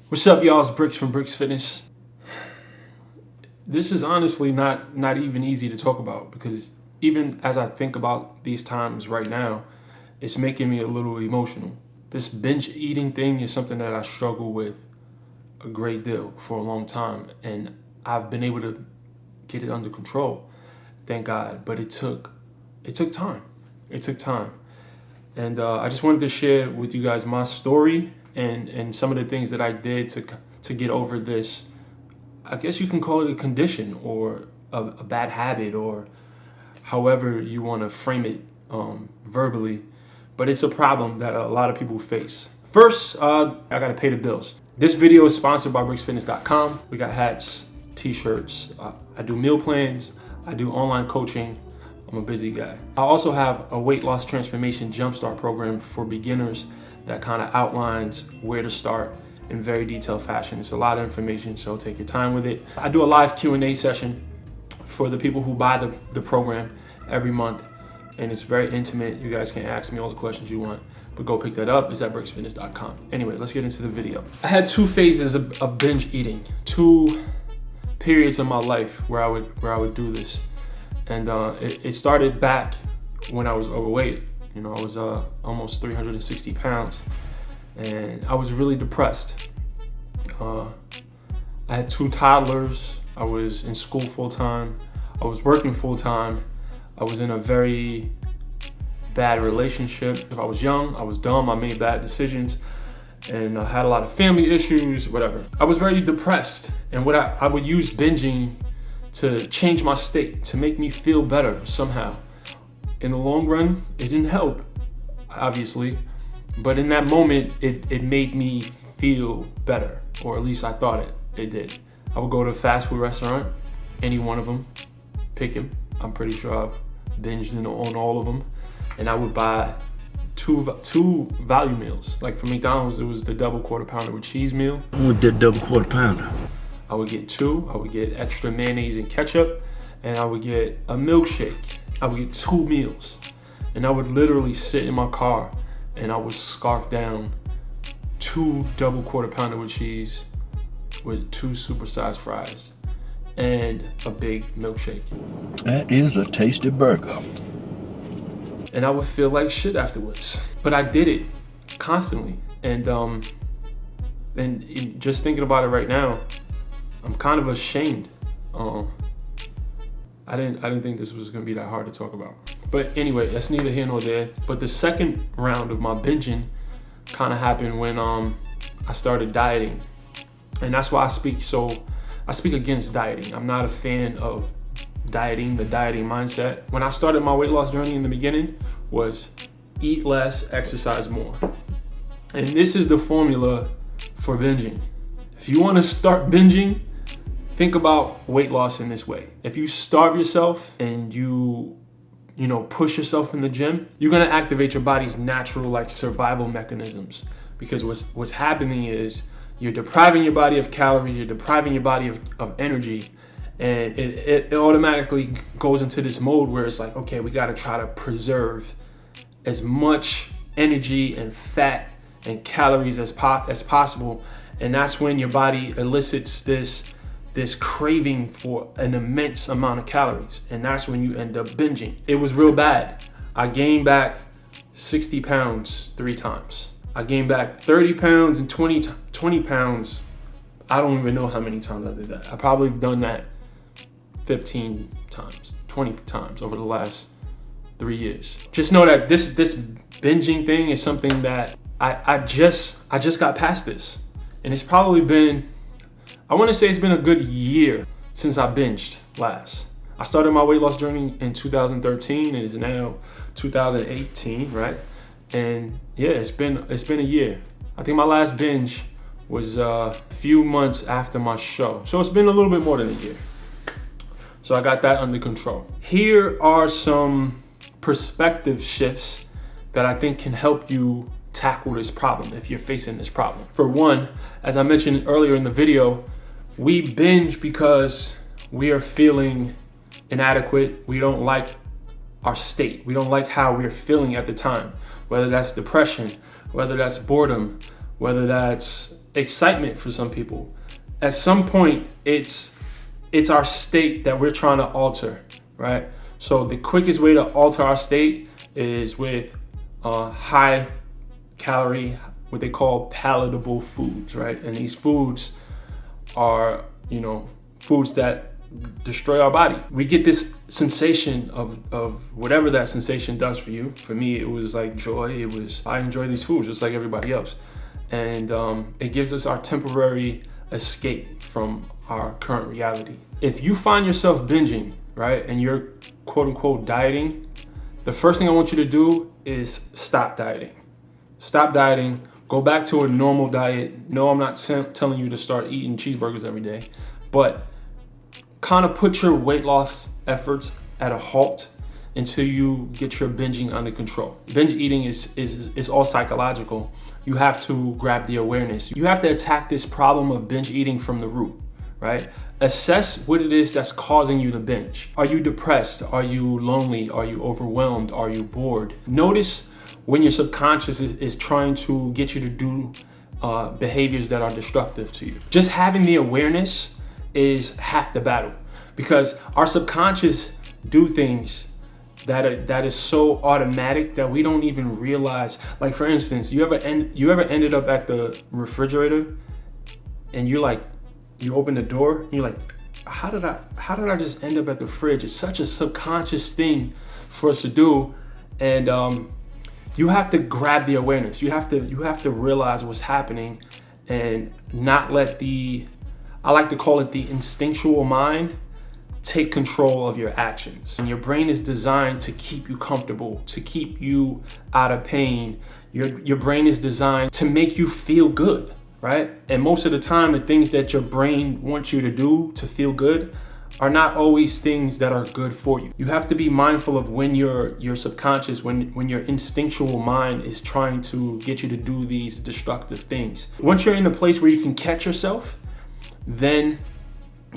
What's up, y'all? It's Brix from Brix Fitness. This is honestly not even easy to talk about because even as I think about these times right now, it's making me a little emotional. This binge eating thing is something that I struggle with a great deal for a long time, and I've been able to get it under control, thank God. But it took time. It took time, and I just wanted to share with you guys my story and some of the things that I did to get over this. I guess you can call it a condition or a bad habit, or however you want to frame it verbally, but it's a problem that a lot of people face. First, I gotta pay the bills. This video is sponsored by BrixFitness.com. We got hats, t-shirts. I do meal plans. I do online coaching. I'm a busy guy. I also have a weight loss transformation jumpstart program for beginners that kind of outlines where to start in very detailed fashion. It's a lot of information, so take your time with it. I do a live Q&A session for the people who buy the program every month, and it's very intimate. You guys can ask me all the questions you want, but go pick that up. It's at BrixFitness.com. Anyway, let's get into the video. I had two phases of binge eating, two periods of my life where I would do this, and it started back when I was overweight. You know, I was almost 360 pounds, and I was really depressed. I had two toddlers. I was in school full time. I was working full time. I was in a very bad relationship. If I was young, I was dumb. I made bad decisions, and I had a lot of family issues, whatever. I was very depressed, and what I would use binging to change my state, to make me feel better somehow. In the long run, it didn't help, obviously, but in that moment, it made me feel better, or at least I thought it did. I would go to a fast food restaurant, any one of them, pick them. I'm pretty sure I've binged on all of them, and I would buy two value meals. Like for McDonald's, it was the double quarter pounder with cheese meal. With that double quarter pounder, I would get two. I would get extra mayonnaise and ketchup, and I would get a milkshake. I would get two meals, and I would literally sit in my car and I would scarf down two double quarter pounder with cheese with two supersized fries and a big milkshake. that is a tasty burger. And I would feel like shit afterwards, but I did it constantly. And just thinking about it right now, I'm kind of ashamed. I didn't think this was gonna be that hard to talk about. But anyway, that's neither here nor there. But the second round of my binging kind of happened when I started dieting. And that's why I speak against dieting. I'm not a fan of dieting, the dieting mindset. When I started my weight loss journey in the beginning was eat less, exercise more. And this is the formula for binging. If you wanna start binging, think about weight loss in this way. If you starve yourself and you push yourself in the gym, you're gonna activate your body's natural survival mechanisms, because what's happening is you're depriving your body of calories, you're depriving your body of energy, and it automatically goes into this mode where it's like, okay, we gotta try to preserve as much energy and fat and calories as possible, and that's when your body elicits this craving for an immense amount of calories, and that's when you end up binging. It was real bad. I gained back 60 pounds 3 times. I gained back 30 pounds and 20 pounds. I don't even know how many times I did that. I probably done that 15 times, 20 times over the last 3 years. Just know that this binging thing is something that I just got past this, and it's probably been, I want to say it's been a good year since I binged last. I started my weight loss journey in 2013, and it's now 2018, right? And yeah, it's been a year. I think my last binge was a few months after my show, so it's been a little bit more than a year. So I got that under control. Here are some perspective shifts that I think can help you tackle this problem if you're facing this problem. For one, as I mentioned earlier in the video, we binge because we are feeling inadequate. We don't like our state. We don't like how we're feeling at the time, whether that's depression, whether that's boredom, whether that's excitement for some people. At some point, it's our state that we're trying to alter, right? So the quickest way to alter our state is with high calorie, what they call palatable foods, right? And these foods are, foods that destroy our body. We get this sensation of whatever that sensation does for you. For me, it was like joy. I enjoy these foods just like everybody else. And it gives us our temporary escape from our current reality. If you find yourself binging, right, and you're quote unquote dieting, the first thing I want you to do is stop dieting. Stop dieting. Go back to a normal diet. No, I'm not telling you to start eating cheeseburgers every day, but kind of put your weight loss efforts at a halt until you get your binging under control. Binge eating is all psychological. You have to grab the awareness. You have to attack this problem of binge eating from the root, right? Assess what it is that's causing you to binge. Are you depressed? Are you lonely? Are you overwhelmed? Are you bored? Notice when your subconscious is trying to get you to do behaviors that are destructive to you. Just having the awareness is half the battle, because our subconscious do things that is so automatic that we don't even realize. Like, for instance, you ever ended up at the refrigerator and you open the door and you're like, how did I just end up at the fridge? It's such a subconscious thing for us to do. And you have to grab the awareness. You have to realize what's happening and not let I like to call it the instinctual mind, take control of your actions. And your brain is designed to keep you comfortable, to keep you out of pain. Your brain is designed to make you feel good, right? And most of the time, the things that your brain wants you to do to feel good are not always things that are good for you. You have to be mindful of when your subconscious, when your instinctual mind is trying to get you to do these destructive things. Once you're in a place where you can catch yourself, then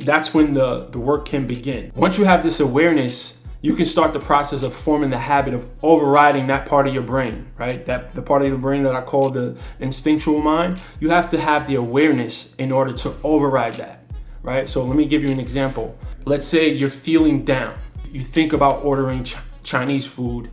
that's when the work can begin. Once you have this awareness, you can start the process of forming the habit of overriding that part of your brain, right? The part of your brain that I call the instinctual mind. You have to have the awareness in order to override that, right? So let me give you an example. Let's say you're feeling down. You think about ordering Chinese food,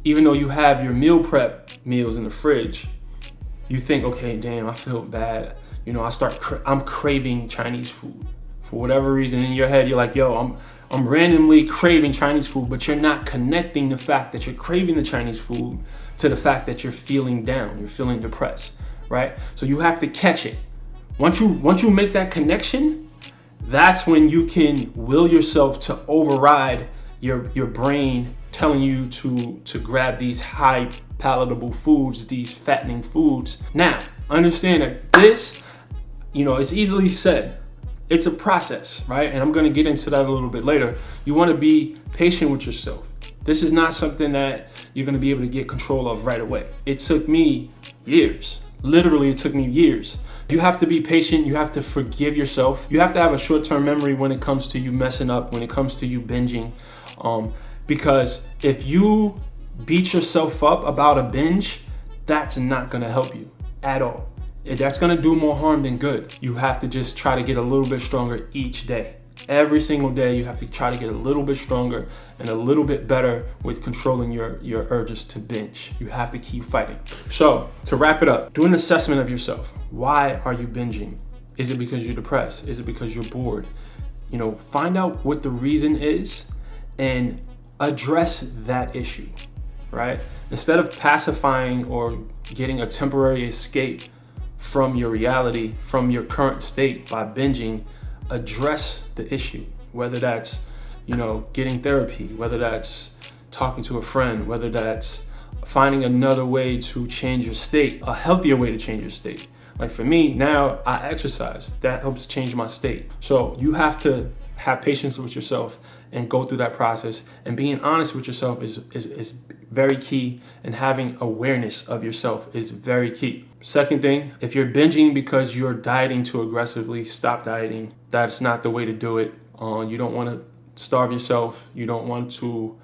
even though you have your meal prep meals in the fridge. You think, okay, damn, I feel bad. I'm craving Chinese food. For whatever reason in your head, you're like, yo, I'm randomly craving Chinese food, but you're not connecting the fact that you're craving the Chinese food to the fact that you're feeling down, you're feeling depressed, right? So you have to catch it. Once you make that connection, that's when you can will yourself to override your brain telling you to grab these high palatable foods, these fattening foods. Now, understand that this, it's easily said. It's a process, right? And I'm gonna get into that a little bit later. You wanna be patient with yourself. This is not something that you're gonna be able to get control of right away. It took me years. Literally, it took me years. You have to be patient. You have to forgive yourself. You have to have a short-term memory when it comes to you messing up, when it comes to you binging. Because if you beat yourself up about a binge, that's not gonna help you at all. That's gonna do more harm than good. You have to just try to get a little bit stronger each day. Every single day, you have to try to get a little bit stronger and a little bit better with controlling your urges to binge. You have to keep fighting. So to wrap it up, do an assessment of yourself. Why are you binging? Is it because you're depressed? Is it because you're bored? Find out what the reason is and address that issue, right? Instead of pacifying or getting a temporary escape from your reality, from your current state by binging, address the issue. Whether that's, getting therapy, whether that's talking to a friend, whether that's finding another way to change your state, a healthier way to change your state. Like for me, now I exercise. That helps change my state. So you have to have patience with yourself and go through that process. And being honest with yourself is very key, and having awareness of yourself is very key. Second thing, if you're binging because you're dieting too aggressively, stop dieting. That's not the way to do it. You don't want to starve yourself. You don't want to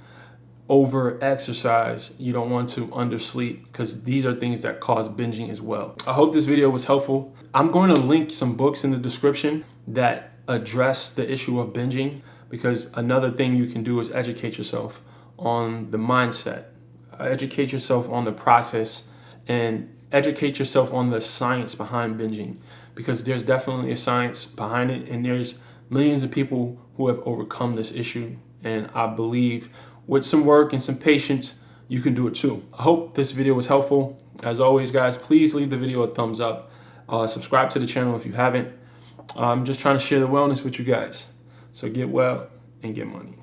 over exercise. You don't want to undersleep, because these are things that cause binging as well. I hope this video was helpful. I'm going to link some books in the description that address the issue of binging, because another thing you can do is educate yourself on the mindset, educate yourself on the process, and educate yourself on the science behind binging, because there's definitely a science behind it, and there's millions of people who have overcome this issue. And I believe with some work and some patience, you can do it too. I hope this video was helpful. As always, guys, please leave the video a thumbs up. Subscribe to the channel if you haven't. I'm just trying to share the wellness with you guys. So get well and get money.